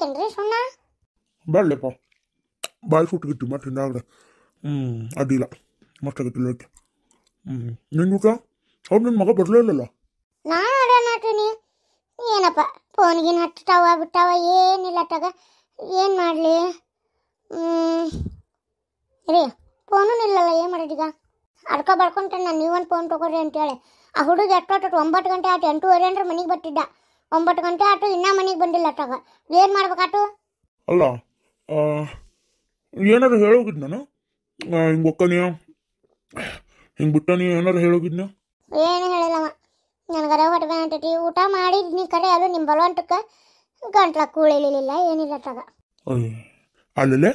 ಹಾಕ್ಲೇನ್ರಿ ಸುಣ್ಣ? ಬೇಡಪ್ಪ, ಬಾಯಿ ಸುಟ್ಟಿಗಿಟ್ಟು ಮತ್ತೆ ಹಿಂದಾಗ್ರೆ ಅಡ್ಡಿಲ್ಲ, ಮಸ್ತಾಗಿಟ್ಟಿಲ್ಲ. ನಿನ್ನ ಊಟ ಅವ್ರು ನಿನ್ನ ಮಗ ಬರಲೇ ಇಲ್ಲಲ್ಲ. ನಾನು ಅಡನಾಟೀನಿ ಏನಪ್ಪ, ಫೋನ್ಗಿನ ಹತ್ತಾವ ಬಿಟ್ಟಾವ, ಏನಿಲ್ಲ ಅಟ್ಟಾಗ ಏನು ಮಾಡಲಿ ರೀ. ಫೋನು ನಿಲ್ಲಲ್ಲ, ಏನು ಮಾಡೋದೀಗ? ಅಡ್ಕ ಬಡ್ಕೊಂಡೆ ನಾನು, ನೀವೊಂದು ಫೋನ್ ತೊಗೊಳ್ರಿ ಅಂತೇಳಿ. ಆ ಹುಡುಗ ಎಷ್ಟೊಟ್ಟು 9 ಗಂಟೆ ಆಯ್ತು, 8:30 ಅಂದ್ರೆ ಮನೆಗೆ ಬರ್ತಿದ್ದ. 9 ಗಂಟೆ ಆಯ್ತು, ಇನ್ನೂ ಮನೆಗೆ ಬಂದಿಲ್ಲ ಅಟ್ಟಾಗ. ಏನು ಮಾಡ್ಬೇಕಾಟು? ಅಲ್ಲ ಏನಾರು ಹೇಳೋಗಿದ್ ನಾನು ಹಿಂಗೆ ಒಕ್ಕನಿ ಹಿಂಗೆ ಬಿಟ್ಟನಿ, ಏನಾರು ಹೇಳೋಗಿದ್ನ? ಏನು ಹೇಳಿಲ್ಲವ. ನನಗರ ಹೊಟ್ಟೆ ಅಂತೈತಿ, ಊಟ ಮಾಡಿದ್ನಿ ಕರೆ, ಅದು ನಿಮ್ಮ ಬಲವಂತಕ್ಕೆ ಗಂಟ್ಲ ಕೂಳಿಲಿಲ್ಲ, ಏನಿಲ್ಲ ಅಟ್ಟಾಗ. ಅಲ್ಲೇ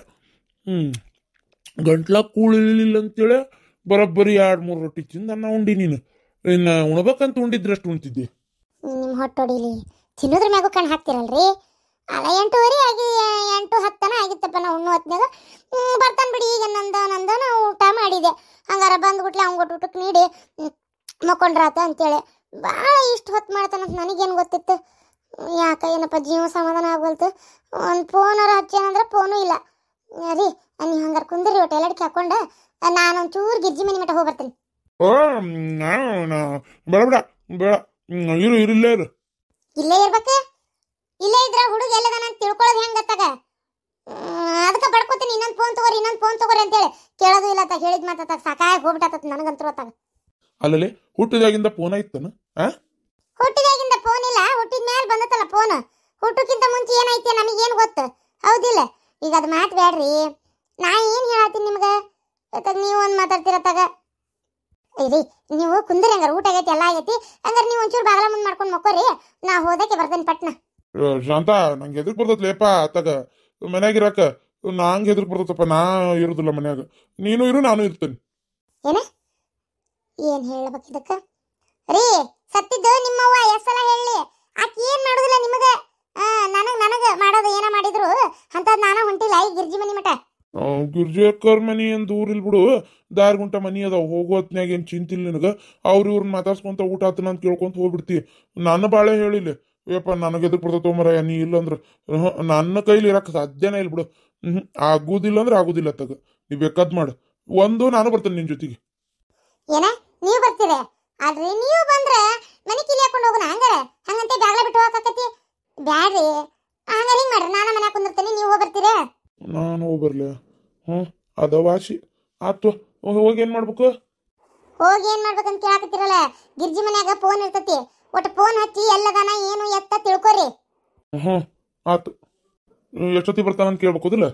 ಗಂಟ್ಲ ಕೂಳಿಲಿಲ್ಲ ಅಂತೇಳಿ ಬರೋಬ್ಬರಿ 2-3 ರೊಟ್ಟಿ ತಿಂದು ಅನ್ನ ಉಂಡಿ. ನೀನು ಇನ್ನು ಉಣ್ಬೇಕಂತ ಉಂಡಿದ್ರಷ್ಟು ಉಣ್ತಿದ್ದೆ. ನಿಮ್ಮ ಹೊಟ್ಟೆ ಹೊಡಿಲಿ, ತಿನ್ನೋದ್ರ ಮ್ಯಾಗೂ ಕಣ್ಣು ಹಾಕ್ತಿರಲ್ರಿ. ಅಲ್ಲ 8:30 ಆಗಿ 8-10 ಆಗಿತ್ತಪ್ಪ. ನಾವು ಉಣ್ಣು ಹೊತ್ನಾಗ ಬರ್ತಾನೆ ಬಿಡಿ, ಈಗ ನಂದು ನಾವು ಊಟ ಮಾಡಿದೆ. ಹಂಗಾರ ಬಂದ್ಬಿಟ್ಲೆ ಅವ್ನ ಊಟಕ್ಕೆ ನೀಡಿ ಮಕ್ಕೊಂಡ್ರಾತ ಅಂತೇಳಿ ಭಾಳ ಇಷ್ಟು ಹೊತ್ತು ಮಾಡ್ತಾನಂತ ನನಗೇನು ಗೊತ್ತಿತ್ತು. ಯಾಕೆ ಏನಪ್ಪ ಜೀವ ಸಮಾಧಾನ ಆಗ್ಬಲ್ತು. ಒಂದು ಫೋನಾರ ಹಚ್ಚೇನಂದ್ರೆ ಫೋನು ಇಲ್ಲ ರೀ. ನೀವು ಹಂಗಾರೆ ಕುಂದ್ರಿ ಒಟ್ಟು ಎಲ್ಲಡಿಕೆ ಹಾಕೊಂಡು ನಾನೊಂಚೂರು ಗಿರ್ಜಿ ಮನೆ ಮಟ್ಟ ಹೋಗಿ ಬರ್ತೀನಿ. ಬೇಡ ಬೇಡ ಬೇಡ, ಇಲ್ಲೇ ಇರು. ಇಲ್ಲೇ ಇರ್ಬೇಕು? ಇಲ್ಲೇ ಇದ್ರ ಹುಡುಗ ಎಲ್ಲದಾನ ಅಂತ ತಿಳ್ಕೊಳ್ಳೋದು ಹೆಂಗೆ ಗೊತ್ತಾಗ? ಅದಕ್ಕೆ ಬಡ್ಕೋತೀನಿ, ಇನ್ನೊಂದು ಫೋನ್ ತಗೋರಿ ಅಂತೇಳಿ. ಕೇಳೋದು ಇಲ್ಲ ತ, ಹೇಳಿದ ಮಾತಾಗ ಸಾಕಾಗಿ ಹೋಗ್ಬಿಟ್ಟಾತ ನನಗಂತೂ ಹೊತ್ತಾಗ. ಅಲ್ಲಲ್ಲಿ ಹುಟ್ಟಿದಾಗಿಂದ ಫೋನ್ ಆಯ್ತಾನ? ಹುಟ್ಟಿದಾಗಿಂದ ಫೋನ್ ಇಲ್ಲ, ಹುಟ್ಟಿದ ಮೇಲೆ ಬಂದತ್ತಲ್ಲ ಫೋನ್. ಹುಟ್ಟಕ್ಕಿಂತ ಮುಂಚೆ ಏನೈತೆ ನಮಗೇನು ಗೊತ್ತು, ಹೌದಿಲ್ಲ? ಈಗ ಅದು ಮಾತು ಬೇಡ್ರಿ. ನಾ ಏನು ಹೇಳತ್ತೀನಿ ನಿಮ್ಗೆ, ನೀವು ಒಂದು ಮಾತಾಡ್ತಿರತ್ತಾಗ. ರೀ ನೀವು ಕುಂದ್ರಿ, ಹಂಗಾರೆ ಊಟ ಆಗೈತಿ, ಎಲ್ಲ ಆಗೈತಿ. ಹಂಗಾರೆ ನೀವು ಒಂಚೂರು ಬಾಗಲ ಮುಂದೆ ಮಾಡ್ಕೊಂಡು ಮಕ್ಕೋರಿ, ನಾ ಹೋದಕ್ಕೆ ಬರ್ತೇನೆ ಪಟ್ನ. ಶಾಂತ, ನಂಗೆ ಎದುರು ಬರ್ತೈತ್ಲೇಪ ಅತ್ತಾಗ ಮನ್ಯಾಗಿರಾಕ. ನಂಗೆ ಎದುರು ಬರ್ತೈತಪ್ಪ, ನಾ ಇರೋದಿಲ್ಲ ಮನ್ಯಾಗ. ನೀನು ಇರು, ನಾನು ಇರ್ತೇನೆ. ಏನು ಹೇಳ್ಬೇಕಿದಕ್ಕೆ ರೀ? ಸತ್ತಿದ್ದು ನಿಮ್ಮವ್ವ ಎಷ್ಟೆಲ್ಲ ಹೇಳಿ, ಆಕೆ ಏನು ಮಾಡೋದಿಲ್ಲ ನಿಮಗೆ. ನನಗೆ ಮಾಡೋದು ಏನ ಮಾಡಿದ್ರು ಅಂಥದ್ದು ನಾನು ಹೊಂಟಿಲ್ಲ ಈ ಗಿರ್ಜಿ ಮನಿ ಮಠ. ಗಿರ್ಜಿ ಅಕ್ಕರ್ ಮನಿ ಏನು ದೂರ ಇಲ್ಲಿ ಬಿಡು, ದಾರ್ಗುಂಟ ಮನಿ ಅದಾವ. ಹೋಗೋ ಹೊತ್ನ್ಯಾಗ ಏನು ಚಿಂತಿಲ್ಲ ನಿನಗೆ. ಇವ್ರನ್ನ ಮಾತಾಡ್ಸ್ಕೊಂತ ಊಟ ಆತನ ಅಂತ ಕೇಳ್ಕೊಂತ ಹೋಗ್ಬಿಡ್ತಿ. ನನ್ನ ಬಾಳೆ ಹೇಳಿಲ್ಲ ಯಪ್ಪ, ನನಗೆ ಎದಕ್ಕೆ ಬರ್ತೈತೋ ಮರ. ನೀ ಇಲ್ಲಂದ್ರೆ ನನ್ನ ಕೈಲಿ ಇರಕ್ಕೆ ಸಾಧ್ಯನೇ ಇಲ್ಲ ಬಿಡು. ಆಗುದಿಲ್ಲ ಅಂದ್ರೆ ಆಗುದಿಲ್ಲ ತಗ, ನೀ ಬೇಕಾದ್ ಮಾಡು. ನಾನು ಬರ್ತೇನೆ ನಿನ್ನ ಜೊತೆಗೆ. ಏನ ನೀವು ಬರ್ತೀರಿ? ಆದ್ರೆ ನೀವು ಬಂದ್ರೆ ಮನೆ ಕಿಲಿ ಹಾಕೊಂಡು ಹೋಗೋಣ. ಹಂಗಂತೆ ಬ್ಯಾಗ್ಲ ಬಿಟ್ಟು ಹೋಗಕತ್ತಿ ಬ್ಯಾಡ್ರಿ. ಹಂಗಾರೆ ಹಿಂಗೆ ಮಾಡ್ರಿ, ನಾನು ಮನೆ ಕುಂದಿರ್ತೇನೆ, ನೀವು ಹೋಗಿ ಬರ್ತೀರಾ? ನಾನು ಹೋಗಿ ಬರ್ಲಿ? ಅದ ವಾಸಿ ಆತು. ಹೋಗಿ ಏನು ಮಾಡ್ಬೇಕು? ಹೋಗಿ ಏನು ಮಾಡ್ಬೇಕಂತ ಕೇಳಾಕತ್ತೀರಲ್ಲ. ಗಿರ್ಜಿ ಮನ್ಯಾಗ ಫೋನ್ ಇರ್ತತಿ, ಒಟ್ಟು ಫೋನ್ ಹಚ್ಚಿ ಎಲ್ಲದಾನ ಏನು ಎತ್ತ ತಿಳ್ಕೊರಿ. ಆತು. ಎಷ್ಟೊತ್ತಿ ಬರ್ತಾನಂತ ಕೇಳ್ಬೇಕುದಿಲ್ಲ?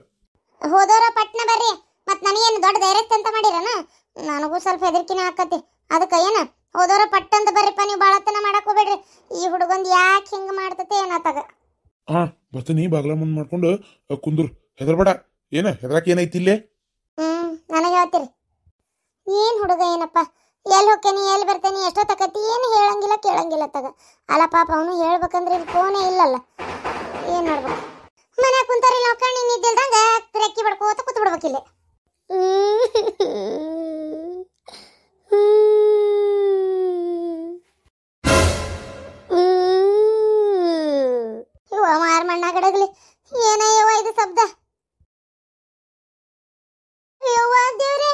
ಹೋದೋರ ಪಟ್ನ ಬರ್ರಿ. ಮತ್ತು ನನಗೇನು ದೊಡ್ಡ ಡೈರೆಕ್ಟ್ ಅಂತ ಮಾಡಿರನ? ನನಗೂ ಸ್ವಲ್ಪ ಹೆದರ್ಕಿನೇ ಆಕತಿ. ಅದಕ್ಕೆ ಏನು ಹೋದೋರ ಪಟ್ಟಂತ ಬರ್ರಿಪ್ಪ. ನೀವು ಭಾಳತನ ಮಾಡಕ್ ಹೋಗ್ಬೇಡ್ರಿ. ಈ ಹುಡುಗಂದು ಯಾಕೆ ಹಿಂಗೆ ಮಾಡ್ತತೆ ಏನಾತಾಗ. ಬರ್ತೀನಿ, ಬಾಗ್ಲ ಮುಂದೆ ಮಾಡ್ಕೊಂಡು ಕುಂದ್ರು. ಹೆದರ್ಬೇಡ. ಹೆದರಾಕ ಏನೈತಿ ಇಲ್ಲೇ? ನನಗೆ ಹೇಳ್ತೀರಿ ಏನು ಹುಡುಗ ಏನಪ್ಪ, ಎಲ್ಲಿ ಹೋಗ್ತೇನೆ, ಎಲ್ಲಿ ಬರ್ತೇನೆ, ಎಷ್ಟೊತ್ತಕತಿ, ಏನು ಹೇಳಂಗಿಲ್ಲ ಕೇಳಂಗಿಲ್ಲ ತಗ. ಅಲ್ಲ ಪಾಪ ಅವನು ಹೇಳ್ಬೇಕಂದ್ರೆ ಇಲ್ಲಿ ಫೋನೇ ಇಲ್ಲಲ್ಲ, ಏನು ಮಾಡ್ಬೇಕು? ಮನೆ ಕುಂತಾರಿಲ್ಲ ಕಣ್ಣಿ ನಿದ್ದಿಲ್ದಂಗ ರೆಕ್ಕಿ ಬಡ್ಕೋತ ಕೂತ್ ಬಿಡ್ಬೇಕಿಲ್ಲ. ಇವ ಮಾರ ಮಣ್ಣಾಗಡಗ್ಲಿ ಏನಯ್ಯವ ಇದು ಶಬ್ದ? ಯವ್ವ ದೇವ್ರೆ,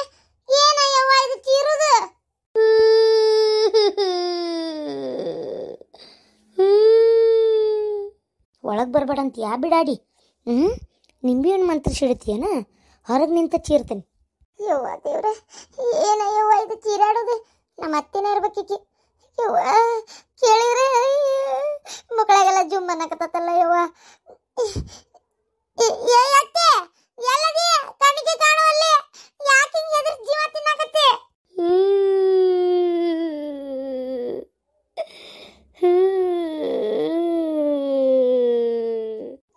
ಏನಯ್ಯವ್ವ ಇದು ಚೀರುದು? ಒಳಗೆ ಬರ್ಬೇಡಂತ ಯಾ ಬಿಡಾಡಿ. ನಿಂಬೆ ಹಣ್ಣು ಮಂತ್ರ ಸಿಡ್ತೀಯನ? ಹೊರಗೆ ನಿಂತ ಚೀರ್ತೇನೆ. ಯವ್ವ ದೇವ್ರೆ, ಏನಯ್ಯವ್ವ ಇದು ಚೀರಾಡೋದು? ನಮ್ಮ ಅತ್ತಿನ ಇರ್ಬೇಕಿಕ್ಕಿ. ಯವ್ವ ಕೇಳಿದ್ರೆ ಮಕ್ಕಳಿಗೆಲ್ಲ ಜುಮ್ ಅನ್ನಕತ್ತಲ್ಲ. ಯವ್ವ ಅತ್ತೆ ಎಲ್ಲದಿ ಕಣ್ಣಿಗೆ ಕಾಣುವಲ್ಲಿ, ಯಾಕೆ ಹಿಂಗೆ ಎದುರು ಜೀವ ತಿನ್ನಕತ್ತೆ?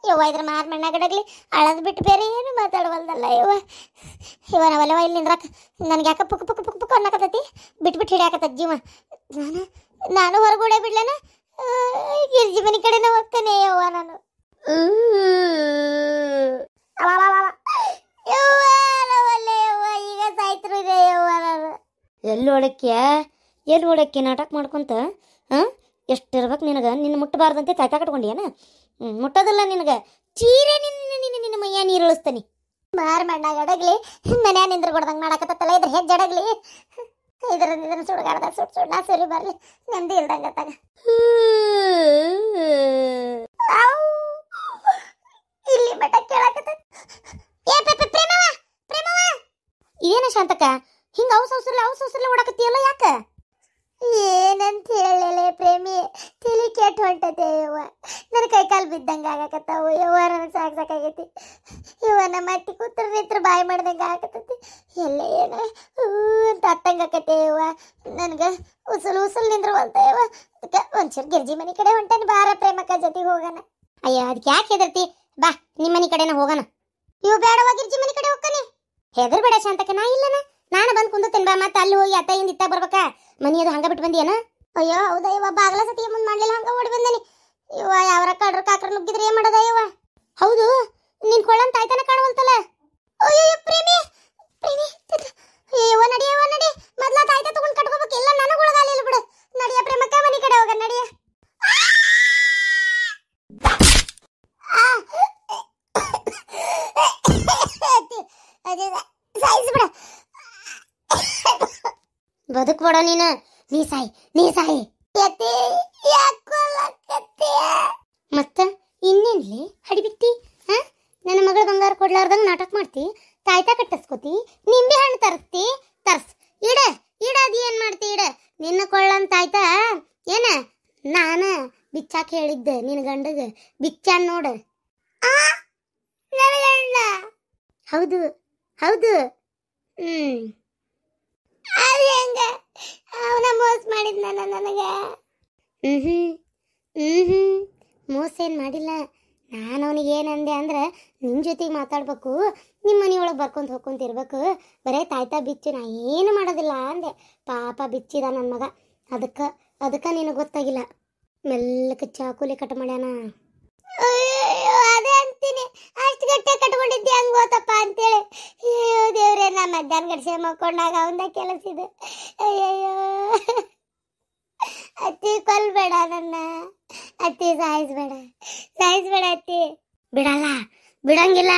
ಯವ್ವ ಇದ್ರ ಮಾರ ಮಣ್ಣಾಗಡಗ್ಲಿ ಅಳದ್ ಬಿಟ್ಟು ಬೇರೆ ಏನು ಮಾತಾಡವಲ್ದಲ್ಲ. ಯವ್ವ ನಾವಲ್ಲವ ಇಲ್ಲಿ ನಿಂದ್ರಾಕ ನನಗೆ ಯಾಕೆ ಪುಕ್ ಪುಕ್ ಪುಕ್ ಪುಕ್ ಅನ್ನಕತ್ತೈತಿ. ಬಿಟ್ಬಿಟ್ಟು ಹಿಡಿಯಾಕತ್ತದ ಜೀವ. ನಾನು ಹೊರಗೂಡೆ ಬಿಡ್ಲೇನ? ಗಿರ್ಜಿ ಮನೆ ಕಡೆನೇ ಹೋಗ್ತೇನೆ ಯವ್ವ ನಾನು. ಈಗ ಸಾಯ್ತರು ಇದೆ ಯವ್ವ ನಾನು. ಎಲ್ಲಿ ಹೊಡಕ್ಕೆ ನಾಟಕ ಮಾಡ್ಕೊಂತ ಎಷ್ಟಿರ್ಬೇಕು ನಿನಗೆ? ನಿನ್ನ ಮುಟ್ಟಬಾರ್ದಂತೆ ಕಾಯ್ತಾ ಕಟ್ಕೊಂಡಿಯೇನ? ಮುಟ್ಟೋದಿಲ್ಲ ನಿನಗೆ. ಚೀರೆ ನಿನ್ನ ಮೈಯ ನೀರು ಇಳಿಸ್ತಾನೆ. ಮಾರ್ ಮಣ್ಣಾಗ ಅಡಗ್ಲಿ ಮನ್ಯಾಗ ನಿಂದ್ರ ಕೊಡ್ದಂಗೆ ಮಾಡಕತ್ತಲ್ಲ ಇದ್ರ ಹೆಜ್ಜೆ ಅಡಗ್ಲಿ ಇದ್ರ ಸುಡ್ಗಾಡ್ದ ಸುಡ್ ನಾ ಸರಿ ಬರ್ಲಿ ನೆಮ್ಮದಿ ಇಲ್ದಂಗ ತಗ. ಇಲ್ಲಿ ಮಠ ಕೇಳಕತ್ತ ಏನ ಶಾಂತಕ್ಕ ಹಿಂಗ ಅವಸರ್ಲೆ ಓಡಾಕತ್ತೀಯಲ್ಲ ಯಾಕ? ಏನಂತ ಹೇಳಲೆ ಪ್ರೇಮಿ, ತಲಿ ಕೆಟ್ಟ ಹೊಂಟತೆ ಯವ್ವ. ನನ್ನ ಕೈ ಕಾಲು ಬಿದ್ದಂಗ ಆಗಾಕತ್ತಾವು ಯವ್ವ. ನನಗೆ ಸಾಕಾಗೈತಿ ಯವ್ವ. ನಮ್ಮ ಅತ್ತಿ ಕೂತ್ರ ನಿತ್ರ ಬಾಯಿ ಮಾಡ್ದಂಗ ಆಗಕತ್ತೈತಿ. ಎಲ್ಲ ಏನ ಅಂತ ಅತ್ತಂಗ ಆಕತ್ತೆ ಯವ್ವ. ನನ್ಗ ಉಸುಲ್ ನಿಂದ್ರ ಹೊಲ್ತ ಯವ್ವ. ಅದಕ್ಕೆ ಒಂಚೂರು ಗಿರ್ಜಿ ಮನಿ ಕಡೆ ಹೊಂಟಾನಿ. ಬಾರ ಪ್ರೇಮಕ್ಕ ಜೊತೆಗೆ ಹೋಗೋಣ. ಅಯ್ಯ ಅದಕ್ಕೆ ಯಾಕೆ ಹೆದರ್ತಿ? ಬಾ ನಿಮ್ಮ ಮನಿ ಕಡೆನ ಹೋಗೋಣ. ಇವು ಬೇಡವಾ ಗಿರ್ಜಿ ಮನಿ ಕಡೆ ಹೋಗ್ತಾನೆ? ಹೆದರ್ಬೇಡ ಶಾಂತಕ್ಕ, ನಾ ಇಲ್ಲನ. ನಾನು ಬಂದು ಕುಂದುತ್ತೇನೆ ಬಾ. ಮತ್ತೆ ಅಲ್ಲಿ ಹೋಗಿ ಅತ್ತಾಯಿಂದ ಇತ್ತ ಬರ್ಬೇಕಾ? ಮನಿ ಅದು ಹಂಗ ಬಿಟ್ಟು ಬಂದಿಯನ? ಅಯ್ಯೋ ಹೌದಾ ಇವ. ಬಾಗಲ ಸತಿ ಮುಂದೆ ಮಾಡ್ಲಿಲ್ಲ, ಹಂಗ ಓಡಿ ಬಂದೇನಿ ಇವ. ಯಾವರ ಕಡ್ರ ಕಾಕ್ರ ನುಗ್ಗಿದ್ರೆ ಏನ್ ಮಾಡೋದ ಇವ? ಹೌದು, ನಿನ್ ಕೊಳ್ಳನ್ ತಾಯ್ತಾನ ಕಾಣವಲ್ತಲ್ಲ. ಅಯ್ಯೋ ಪ್ರೇಮಿ ಇವ ನಡಿಯವ ನಡಿ. ಮೊದ್ಲ ತಾಯ್ತ ತಗೊಂಡ್ ಕಟ್ಕೋಬೇಕು. ಇಲ್ಲ ನನಗೆ ಒಳಗಾಲಿಲ್ಲ ಬಿಡು. ನಡಿಯ ಪ್ರೇಮಕ್ಕ ಮನಿ ಕಡೆ ಹೋಗ ನಡಿಯ. ಸಾಯಿಸ್ಬಿಡ. ಬದುಕ್ಬೇಡ ನೀ ಸಾಯಿ. ಮತ್ತ ಇನ್ನೇನ್ಲಿ ಹಡಿಬಿಟ್ಟಿ? ನನ್ನ ಮಗಳ ಬಂಗಾರ ಕೊಡ್ಲಾರ್ದಂಗ ನಾಟಕ ಮಾಡ್ತಿ. ತಾಯ್ತಾ ಕಟ್ಟಿಸ್ಕೋತಿ. ನಿಂಬೆ ಹಣ್ಣು ತರ್ಸ್ ಇಡ ಅದ್ ಏನ್ ಮಾಡ್ತಿ ಇಡ. ನಿನ್ನ ಕೊಳ್ಳಂತ ಆಯ್ತಾ ಏನ? ನಾನ ಬಿಚ್ಚಾಕ್ ಹೇಳಿದ್ದೆ ನಿನ್ನ ಗಂಡಗ. ಬಿಚ್ಚಾನ್ ನೋಡ. ಹೌದು ಹೆಂಗ ಅವನ ಮೋಸ ಮಾಡಿದ್ನ ನನಗ? ಮೋಸ ಏನ್ ಮಾಡಿಲ್ಲ. ನಾನು ಅವನಿಗೆ ಏನಂದೆ ಅಂದ್ರೆ, ನಿನ್ನ ಜೊತೆಗೆ ಮಾತಾಡ್ಬೇಕು, ನಿಮ್ಮ ಮನೆಯೊಳಗೆ ಬರ್ಕೊಂತ ಹೋಗ್ಕೊಂತಿರ್ಬೇಕು, ಬರೇ ತಾಯ್ತಾ ಬಿಚ್ಚು, ನಾ ಏನು ಮಾಡೋದಿಲ್ಲ ಅಂದೆ. ಪಾಪ ಬಿಚ್ಚಿದ ನನ್ನ ಮಗ. ಅದಕ್ಕೆ ನಿನಗೆ ಗೊತ್ತಾಗಿಲ್ಲ. ಮೆಲ್ಲಕ್ಕೆ ಚಾಕುಲಿ ಕಟ್ ಮಾಡ್ಯಾನ. ಅದೇ ಅಂತೀನಿ, ಅಷ್ಟು ಗಟ್ಟೆ ಕಟ್ಕೊಂಡಿದ್ದೆ ಹಂಗ ಹೋತಪ್ಪ ಅಂತೇಳಿ. ಅಯ್ಯೋ ದೇವ್ರೆ, ನಾ ಮಧ್ಯಾಹ್ನ ಗಡಿಸೆ ಮಕ್ಕೊಂಡಾಗ ಅವಂದ ಕೆಲಸ ಇದೆ. ಅಯ್ಯಯ್ಯೋ ಅತ್ತಿ ಕೊಲ್ಬೇಡ ನನ್ನ. ಅತ್ತಿ ಸಾಯಿಸ್ಬೇಡ ಅತ್ತಿ. ಬಿಡಂಗಿಲ್ಲ.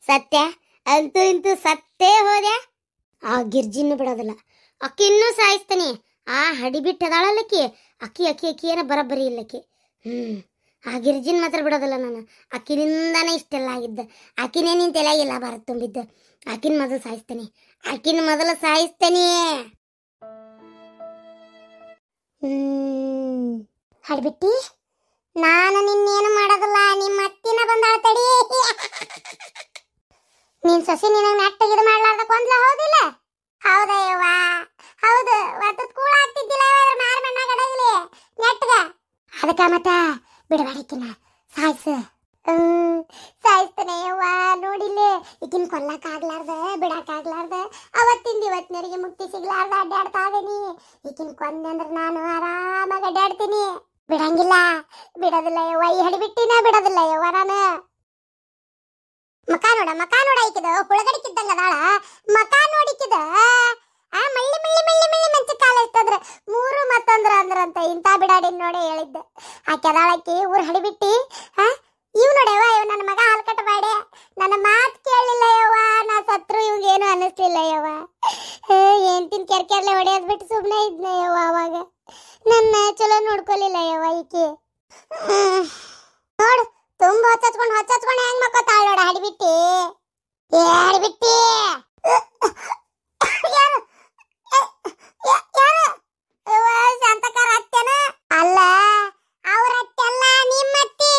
ಸತ್ಯ ಅಂತೂ ಇಂತೂ ಸತ್ತೇ ಹೋದ್ಯಾ? ಆ ಗಿರ್ಜಿನ್ನು ಬಿಡೋದಿಲ್ಲ. ಅಕ್ಕಿ ಇನ್ನೂ ಸಾಯಿಸ್ತಾನೆ. ಆ ಹಡಿ ಬಿಟ್ಟದಾಳಲ್ಲಕ್ಕಿ ಅಕ್ಕಿ ಏನ ಬರಬ್ಬರಿ ಇಲ್ಲಕ್ಕಿ. ಆ ಗಿರ್ಜಿನ್ ಮಾತ್ರ ಬಿಡೋದಿಲ್ಲ ನಾನು. ಅಕ್ಕಿನಿಂದಾನೆ ಇಷ್ಟೆಲ್ಲ ಆಗಿದ್ದ. ಅಕ್ಕಿನೇ ನಿನ್ ತಲೆಯಾಗಿಲ್ಲ ಭಾರತ್ ತುಂಬಿದ್ದ. ಆಕಿನ ಮೊದಲು ಸಾಯಿಸ್ತಾನೆ. ಹಡ್ಬಿಟ್ಟಿ, ನಾನು ನಿನ್ನೇನು ಮಾಡೋದಿಲ್ಲ. ನಿಮ್ಮ ಅತ್ತಿನ ಬಂದಾಳ ತಡಿ. ನೀನ್ ಸಸಿ ನಿನಗೆ ನೆಟ್ಟಗಿದು ಮಾಡ್ಲಾರ್ದ ಕೊಂದ್ಲ ಹೌದಿಲ್ಲ? ಹೌದಯ್ಯವ್ವ ಹೌದು. ಒತ್ತದ್ ಕೂಳ ಆಗ್ತಿದ್ದಿಲ್ಲ ಮಾರ ಮಣ್ಣಾಗ ಅಡಗಲಿ ನೆಟ್ಟಗ. ಅದಕ್ಕ ಮತ್ತ ಬಿಡಬಾಡಿಕಿನ ಸಾಯಿಸ್ತಾನೆ ಯವ್ವ. ನೋಡಿಲ್ಲೇ ಈಗಿನ ಕೊಲ್ಲಕ್ಕಾಗ್ಲಾರ್ದ ಬಿಡಕ್ಕಾಗ್ಲಾರ್ದ ಅವತ್ತಿಂದ ಇವತ್ತಿನವರೆಗೆ ಮುಕ್ತಿ ಸಿಗ್ಲಾರ್ದ ಅಡ್ಡಾಡ್ತಾ ಇದೀನಿ. ಈಗಿನ ಕೊಂದೆ ಅಂದ್ರೆ ನಾನು ಆರಾಮಾಗಿ ಅಡ್ಡಾಡ್ತೀನಿ. ಬಿಡೋದಿಲ್ಲ ಯವ್ವ. ಈ ಹಡಿಬಿಟ್ಟಿನ ಬಿಡೋದಿಲ್ಲ ಯವ್ವ ನಾನು. ಮಕ ನೋಡ ಈಕಿದ ಹುಳಗಡಿಕಿದ್ದಂಗ ಅದಾಳ. ಮಕ ನೋಡಿಕಿದ ಮಳ್ಳಿ ಮೆಂಚ ಕಾಲ ಇಷ್ಟದ್ರ ಮೂರು ಮತ್ತೊಂದ್ರ ಅಂದ್ರಂತ. ಇಂಥ ಬಿಡಾಡಿ ನೋಡೆ ಹೇಳಿದ್ದೆ. ಆಕೆ ಅದಾಳಕ್ಕಿ ಊರ್ ಹಡಿಬಿಟ್ಟಿ. ಇವ್ ನೋಡ್ಯವ, ಇವ್ ನನ್ನ ಮಗ ಹಾಲು ಕಟ್ಟ ಬಾಡೆ. ನನ್ನ ಮಾತು ಕೇಳಲಿಲ್ಲ ಯವ್ವ. ನಾ ಸತ್ರು ಇವ್ಗೇನು ಅನ್ನಿಸ್ಲಿಲ್ಲ ಯವ್ವ. ಏನ್ತಿನ್ ಕೆರ್ಕೆರ್ಲೆ ಹೊಡೆಯೋದ್ ಬಿಟ್ಟು ಸುಮ್ಮನೆ ಇದ್ನ ಯವ್ವ. ಅವಾಗ ನನ್ನ ಚಲೋ ನೋಡ್ಕೊಲಿಲ್ಲ ಯವ್ವ ಈಕಿ. ನೋಡು ತುಂಬ ಹೊಚ್ಚ್ಕೊಂಡು ಹೆಂಗ್ ಮಕ್ಕೋತಾಳ ನೋಡ ಹಡಿಬಿಟ್ಟಿ. ಹಡಿಬಿಟ್ಟಿ ಶಾಂತಕಾರ ಅತ್ತೆನ ಅಲ್ಲ, ಅವ್ರ ಅತ್ತೆಲ್ಲ ನಿಮ್ಮತ್ತಿ.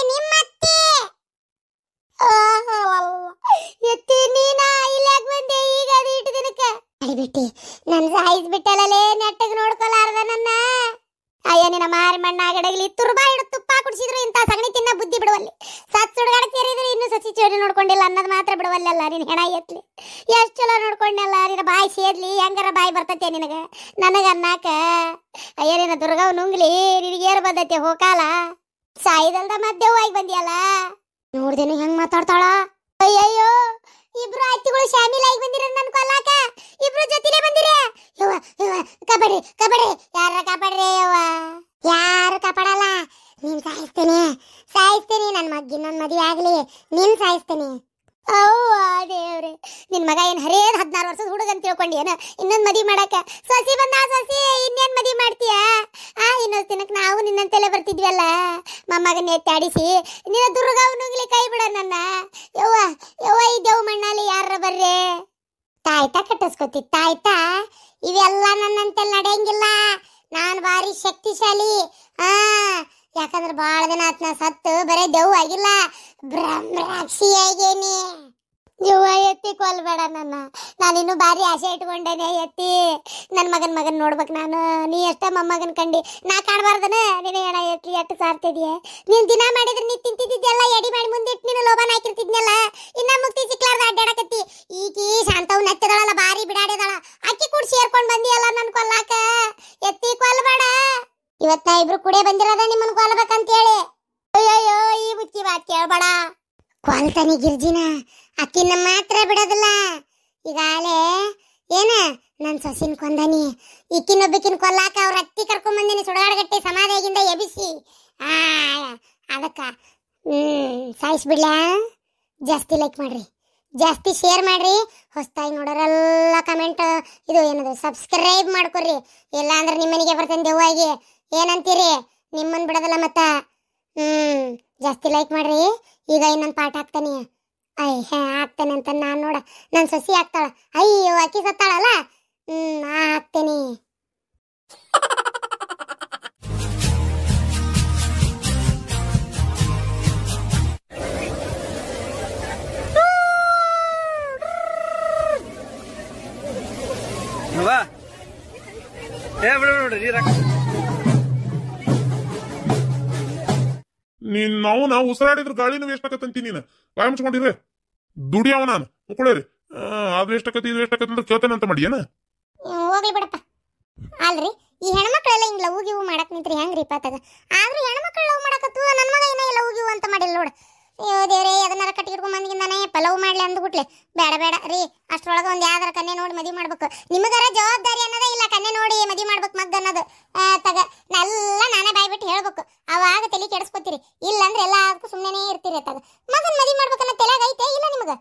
ಎತ್ತಿ ನೀನ ಇಲ್ಲಾಗ ಬಂದೆ ಈಗ ಅದು ಇಟ್ಟು ದಿನಕ್ಕೆ? ಹಡಿಬಿಟ್ಟಿ ನನ್ ಸಾಯಿಸ್ಬಿಟ್ಟಲ್ಲೇ ನೆಟ್ಟಗೆ ನೋಡ್ಕೊಲಾರ್ದ ನನ್ನ. ಅಯ್ಯ ನಿನ್ನ ಮಾರಿ ಮಣ್ಣಾಗಡಗಲಿ ತುರ್ಬಾ ಹಿಡಿದು ತುಪ್ಪ ಕುಡಿಸಿದ್ರು ಇಂಥ ಸಗಣಿ ತಿನ್ನ ಬುದ್ಧಿ ಬಿಡುವಲ್ಲಿ. ಸತ್ ಸುಡುಗಾಡ ಸೇರಿದ್ರೆ ಇನ್ನು ಸಸಿ ಚೋಡಿ ನೋಡ್ಕೊಂಡಿಲ್ಲ ಅನ್ನೋದು ಮಾತ್ರ ಬಿಡುವಲ್ಲ. ನಿನ್ನ ಹೆಣ ಎತ್ಲಿ ಎಷ್ಟು ಚಲೋ ನೋಡ್ಕೊಂಡಲ್ಲ. ನಿನ್ನ ಬಾಯಿ ಸೇರ್ಲಿ ಹೆಂಗಾರ ಬಾಯಿ ಬರ್ತೈತೆ ನಿನಗೆ ನನಗ ಅನ್ನಾಕ. ಅಯ್ಯ ನಿನ್ನ ದುರ್ಗವ್ ನುಂಗ್ಲಿ ನಿನಗೇರು ಬಂದೈತೆ ಹೋಕಾಲ. ಸಾಯಿದಲ್ದ ಮಧ್ಯವಾಗಿ ಬಂದಿಯಲ್ಲ. ನೋಡ್ದೇನು ಹೆಂಗ್ ಮಾತಾಡ್ತಾಳ. ಅಯ್ಯಯ್ಯೋ ಇಬ್ರು ಅತ್ತಿಗಳು ಶಾಮಿಲಾಗಿ ಬಂದಿರ ನನ್ ಕೊಲ್ಲಾಕ. ಇಬ್ರು ಜೊತೆಲೇ ಬಂದಿರ ಯವ್ವ. ಕಬಡ್ಡಿ ಯಾರ ಕಾಪಾಡ್ರಿ ಯವ್ವ. ಯಾರು ಕಾಪಾಡಲ್ಲ. ಏನ್ ಹರೇದ್ 16 ವರ್ಷದ ಹುಡುಗ ಅಂತ ತಿಳ್ಕೊಂಡಿ ಏನ ಇನ್ನೊಂದ್ ಮದಿ ಮಾಡಾಕ ಸಸಿ ಬಂದ ಸಸಿ ಇನ್ನೇನ್ ಮದಿ ಮಾಡ್ತೀಯ ಇನ್ನೊಂದ್ ದಿನಕ್ಕೆ ನಾವು ನಿನ್ನಂತೆಲ್ಲ ಬರ್ತಿದ್ವಲ್ಲ ಮೊಮ್ಮಗನ ಎತ್ತಾಡಿಸಿ ನಿನ್ನ ದುರ್ಗಾವನುಗ್ಲಿ ಕೈ ಬಿಡ ನನ್ನ ಯವ್ವ ಯವ್ವ ಈ ದೇವ್ ಮಣ್ಣಲ್ಲಿ ಯಾರ ಬರ್ರೆ ತಾಯ್ತಾ ಕಟ್ಟಿಸ್ಕೊತಿ ತಾಯ್ತಾ ಇವೆಲ್ಲ ನನ್ನಂತೆಲ್ಲ ನಡೆಯಂಗಿಲ್ಲ ನಾನ್ ಭಾರಿ ಶಕ್ತಿಶಾಲಿ ಯಾಕಂದ್ರೆ ಬಾಳ ದಿನ ಆತ್ ನಾ ಸತ್ತು ಬರೇ ದೆವ್ವ ಆಗಿಲ್ಲ ಬ್ರಹ್ಮರಾಕ್ಷಿ ಆಗೇನಿ ಯವ್ವ ಎತ್ತಿ ಕೊಲ್ಬೇಡ ನನ್ನ ನಾನಿನ್ನು ಭಾರಿ ಆಸೆ ಇಟ್ಕೊಂಡೇನೆ ಎತ್ತಿ ನನ್ನ ಮಗನ್ ನೋಡ್ಬೇಕು ನಾನು ನೀ ಎಷ್ಟ ಮೊಮ್ಮಗನ್ ಕಂಡಿ ನಾ ಕಾಣಬಾರ್ದನ ನೀನು ಏನ ಎಟ್ಟು ಸಾರ್ತಿದ್ಯ ನೀನ್ ದಿನ ಮಾಡಿದ್ರೆ ನೀ ತಿಂತಿದ್ದಿದ್ದೆಲ್ಲ ಎಡಿ ಮಾಡಿ ಮುಂದಿಟ್ಟು ನೀನು ಲೋಬನ್ ಹಾಕಿರ್ತಿದ್ನಲ್ಲ ಇನ್ನ ಮುಕ್ತಿ ಸಿಕ್ಲಾರ್ದ ಅಡ್ಡಾಡಕತ್ತಿ ಈಕಿ ಶಾಂತವ್ ನತ್ತದಳಲ್ಲ ಭಾರಿ ಬಿಡಾಡಿದಳ ಅಕ್ಕಿ ಕೂಡ ಸೇರ್ಕೊಂಡ್ ಬಂದಿಯಲ್ಲ ನನ್ ಕೊಲ್ಲಾಕ ಎತ್ತಿ ಕೊಲ್ಬೇಡ ಇವತ್ತ ಇಬ್ರು ಕುಡಿಯ ಬಂದಿರೋದ ನಿಮ್ಮನ್ ಕೊಲ್ಬೇಕಂತ ಹೇಳಿ ಅಯ್ಯಯ್ಯೋ ಈ ಬುಚ್ಚಿ ಮಾತ್ ಕೇಳ್ಬೇಡ ಕೊಲ್ತಾನಿ ಗಿರ್ಜಿನ ಅಕ್ಕಿನ ಮಾತ್ರ ಬಿಡೋದಿಲ್ಲ ಈಗಾಲೇ ಏನ ನನ್ ಸೊಸಿನ ಕೊಂದಾನಿ ಈಕಿನೊಬ್ಬಕಿನ ಕೊಲ್ಲಾಕ ಅವ್ರ ಅತ್ತಿ ಕರ್ಕೊಂಡ್ ಬಂದಿನಿ ಸುಡಗಾಡಗಟ್ಟಿ ಸಮಾಧಿಯಾಗಿಂದ ಎಬಿಸಿ ಅದಕ್ಕ ಸಾಯಿಸ್ಬಿಡ್ಲ ಜಾಸ್ತಿ ಲೈಕ್ ಮಾಡ್ರಿ ಜಾಸ್ತಿ ಶೇರ್ ಮಾಡ್ರಿ ಹೊಸದಾಗಿ ನೋಡೋರೆಲ್ಲ ಕಮೆಂಟ್ ಇದು ಏನದು ಸಬ್ಸ್ಕ್ರೈಬ್ ಮಾಡ್ಕೊಡ್ರಿ ಇಲ್ಲ ಅಂದ್ರೆ ನಿಮ್ಮನಿಗೆ ಬರ್ತೇನೆ ದೆವ್ವಾಗಿ ಏನಂತೀರಿ ನಿಮ್ಮನ್ ಬಿಡೋದಲ್ಲ ಮತ್ತ ಜಾಸ್ತಿ ಲೈಕ್ ಮಾಡ್ರಿ ಈಗ ಇನ್ನೊಂದು ಪಾಠ ಹಾಕ್ತಾನೆ ಹಾಕ್ತಾನೆ ಅಂತ ನಾನ್ ನೋಡ ನನ್ ಸೊಸಿ ಹಾಕ್ತಾಳ ಅಯ್ಯೋ ಅಕ್ಕಿ ಸತ್ತಾಳಲ್ಲ ಹಾಕ್ತೇನಿ ನೀನ್ ನಾವು ಉಸಿರಾಡಿದ್ರ ಗಾಳಿನೂ ವೇಸ್ಟ್ ಆಕತ್ತಂತಿ ನೀನು ಬಾಯ್ ಮುಚ್ಕೊಂಡಿರ್ರಿ ದುಡಿಯವ ನಾನು ಮುಕ್ಕಳೇರಿ ಅದು ವೇಸ್ಟ್ ಆಕತಿ ಇದು ವೇಸ್ಟ್ ಆಕತಿ ಅಂದ್ರೆ ಕೇಳ್ತೇನೆ ಅಂತ ಮಾಡಿ ಏನ ಹೋಗ್ಲಿ ಬಿಡಪ್ಪ ಅಲ್ರಿ ಈ ಹೆಣ್ಮಕ್ಳೆಲ್ಲ ಹಿಂಗ್ ಲವ್ ಗಿವ್ ಮಾಡಕ್ ನಿಂತ್ರಿ ಹೆಂಗ್ರಿ ಪಾತಾಗ ಆದ್ರೂ ಹೆಣ್ಮಕ್ಳು ಲವ್ ಮಾಡಕತ್ತು ನನ್ನ ಮಗ ಏನ ಲವ್ ಗಿವ್ ಅಂತ ಮಾಡಿಲ್ಲ ನೋಡು ಅಯ್ಯೋ ದೇವ್ರೇ ಅದನ್ನಾರ ಕಟ್ಟಿಟ್ಕೊಂಡ್ ಬಂದಿಂದಾನೆ ಪಲವ್ ಮಾಡ್ಲಿ ಅಂದ್ಬಿಟ್ಲೆ ಬೇಡ ಬೇಡ ರೀ ಅಷ್ಟ್ರೊಳಗ ಒಂದ್ ಯಾವ್ದಾರ ಕನ್ನೆ ನೋಡಿ ಮದಿ ಮಾಡ್ಬೇಕು ನಿಮಗಾರ ಜವಾಬ್ದಾರಿ ಅನ್ನೋದೇ ಇಲ್ಲ ಕನ್ನೆ ನೋಡಿ ಮದಿ ಮಾಡ್ಬೇಕು ಮಗ್ಗ ಅನ್ನೋದು ತಗ ಎಲ್ಲ ನಾನೇ ಬಾಯ್ಬಿಟ್ಟು ಹೇಳ್ಬೇಕು ಅವಾಗ ತಲೆ ಕೆಡಿಸ್ಕೊತೀರಿ ಇಲ್ಲ ಅಂದ್ರೆ ಎಲ್ಲದಕ್ಕೂ ಸುಮ್ಮನೆ ಇರ್ತೀರಿ ತಗ ಮಗನ್ ಮದಿ ಮಾಡ್ಬೇಕನ್ನ ತಲೆಯಾಗ ಐತೆ ಇಲ್ಲ ನಿಮಗ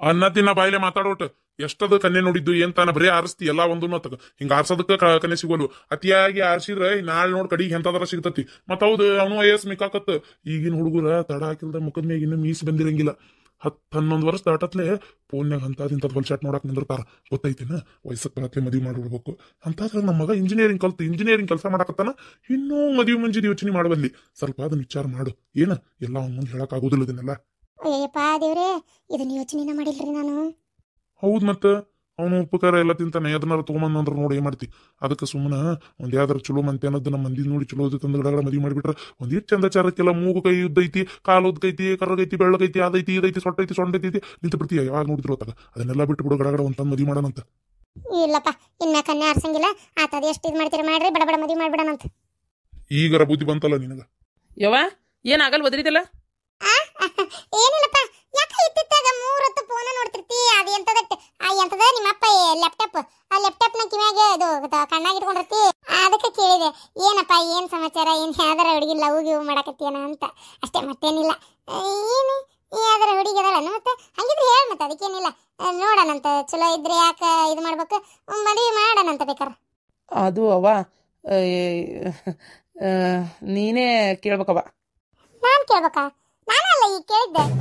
ಅನ್ನ ತಿನ್ನ ಬಾಯಿಲೆ ಮಾತಾಡೋಟ್ ಎಷ್ಟದ ಕನ್ನೆ ನೋಡಿದ್ದು ಏನ್ ತಾನ ಬರೀ ಆರಿಸ್ತಿ ಎಲ್ಲಾ ಒಂದು ತಗ ಹಿಂಗ ಆರ್ಸೋದಕ್ಕ ಕನ್ನೆ ಸಿಗೋಲ್ವು ಅತಿಯಾಗಿ ಆರ್ಸಿದ್ರೆ ನಾಳೆ ನೋಡ್ ಕಡಿಗೆ ಎಂತದಾರ ಸಿಗ್ತತಿ ಮತ್ ಹೌದು ಅವನು ವಯಸ್ಸು ಮಿಕ್ಕಾಕತ್ ಈಗಿನ ಹುಡುಗರ ತಡ ಹಾಕಿಲ್ದ ಮುಖದ ಮ್ಯಾಗ ಇನ್ನು ಮೀಸ್ ಬಂದಿರಂಗಿಲ್ಲ 10-11 ವರ್ಷ ದಾಟತ್ಲೆ ಫೋನ್ಯಾಗ ಅಂತದ್ ಹೊಲ್ಸಾಟ್ ನೋಡಕ್ ನಿಂದಿರ್ತಾರ ಗೊತ್ತೈತೇನ ವಯಸ್ಸಕ್ಕೆ ಹತ್ಲೆ ಮದ್ವಿ ಮಾಡ್ಬಿಡ್ಬೇಕು ಅಂತಂದ್ರೆ ನಮ್ಮ ಮಗ ಇಂಜಿನಿಯರಿಂಗ್ ಕೆಲಸ ಮಾಡಕತ್ತಾನ ಇನ್ನೂ ಮದುವೆ ಮುಂಜಿದ ಯೋಚನೆ ಮಾಡಬಲ್ಲಿ ಸ್ವಲ್ಪ ಅದನ್ನ ವಿಚಾರ ಮಾಡು ಏನ ಎಲ್ಲ ಅವ್ನ ಮುಂದೆ ಹೇಳಕ್ ಆಗೋದಿಲ್ಲ ಇದನ್ನೆಲ್ಲ ಅಯ್ಯಪ್ಪ ದೇವ್ರೆ ಇದನ್ನ ಯೋಚನೆನ ಮಾಡಿಲ್ರಿ ನಾನು ಹೌದ್ ಮತ್ತ ಅವನು ಉಪಕಾರ ಎಲ್ಲ ತಿಂತಾನೆ ಅದನ್ನಾರ ತಗೊಂಬಂದ್ರ ನೋಡಿ ಏನ್ ಮಾಡ್ತಿ ಅದಕ್ಕೆ ಸುಮ್ಮನೆ ಒಂದ್ ಯಾವ್ದಾರ ಚಲೋ ಮಂತೆ ಅನ್ನೋದು ನಮ್ಮ ಮಂದಿ ನೋಡಿ ಚಲೋ ತಂದು ಗಡಗಡ ಮದಿ ಮಾಡಿಬಿಟ್ರ ಒಂದಿಷ್ಟು ಚಂದಚಾರಕ್ಕೆಲ್ಲ ಮೂಗು ಕೈ ಉದ್ದೈತಿ ಕಾಲು ಉದ್ದೈತಿ ಕರ್ಗೈತಿ ಬೆಳ್ಳಗೈತಿ ಅದೈತಿ ಇದೈತಿ ಸೊಟ್ಟೈತಿ ಸೊಂಡೈತಿ ನಿಂತ ಬಿಡ್ತೀಯ ಯಾವಾಗ ನೋಡಿದ್ರು ಹೊತ್ತಾಗ ಅದನ್ನೆಲ್ಲ ಬಿಟ್ಟು ಬಿಡು ಗಡಗಡ ಒಂದ್ ಮದಿ ಮಾಡೋಣಂತ ಇಲ್ಲಪ್ಪ ಇನ್ನ ಕನ್ನೆ ಆರ್ಸಂಗಿಲ್ಲ ಆತದ ಎಷ್ಟು ಇದು ಮಾಡ್ತೀರಿ ಮಾಡ್ರಿ ಬಡ ಬಡ ಮದಿ ಮಾಡ್ಬಿಡಣಂತ ಈಗರ ಬುದ್ಧಿ ಬಂತಲ್ಲ ನಿನಗ ಯವ್ವ ಏನಾಗಲ್ ಬದ್ರಿದಲ್ಲ ಏನಿಲ್ಲಪ್ಪ ಯಾಕ ಇತ್ತಿತ್ತಾಗ 3 ಹೊತ್ತು ಫೋನ್ ನೋಡ್ತಿರ್ತಿ ಅದು ಎಂತದಕ್ಕೆ ಎಂತದ ನಿಮ್ಮಪ್ಪ ಲ್ಯಾಪ್ಟಾಪ್ ಆ ಲ್ಯಾಪ್ಟಾಪ್ ನ ಕಿವ್ಯಾಗ ಇದು ಕಣ್ಣಾಗ ಇಟ್ಕೊಂಡಿರ್ತಿ ಅದಕ್ಕೆ ಕೇಳಿದೆ ಏನಪ್ಪ ಏನ್ ಸಮಾಚಾರ ಏನ್ ಯಾವ್ದಾರ ಹುಡುಗಿ ಲವ್ ಗಿವ್ ಮಾಡಕತ್ತೀನ ಅಂತ ಅಷ್ಟೇ ಮತ್ತೇನಿಲ್ಲ ಏನು ಯಾವ್ದಾರ ಹುಡುಗಿ ಅದಲ್ಲ ಮತ್ತೆ ಹಂಗಿದ್ರೆ ಹೇಳ ಮತ್ತೆ ಅದಕ್ಕೇನಿಲ್ಲ ನೋಡೋಣಂತ ಚಲೋ ಇದ್ರೆ ಯಾಕ ಇದು ಮಾಡ್ಬೇಕು ಮದುವೆ ಮಾಡೋಣಂತ ಬೇಕಾರ ಅದು ಅವ್ವ ನೀನೇ ಕೇಳ್ಬೇಕವ್ವ ನಾನ್ ಕೇಳ್ಬೇಕಾ ನಾನಲ್ಲ ಈಗ ಕೇಳಿದ್ದೆ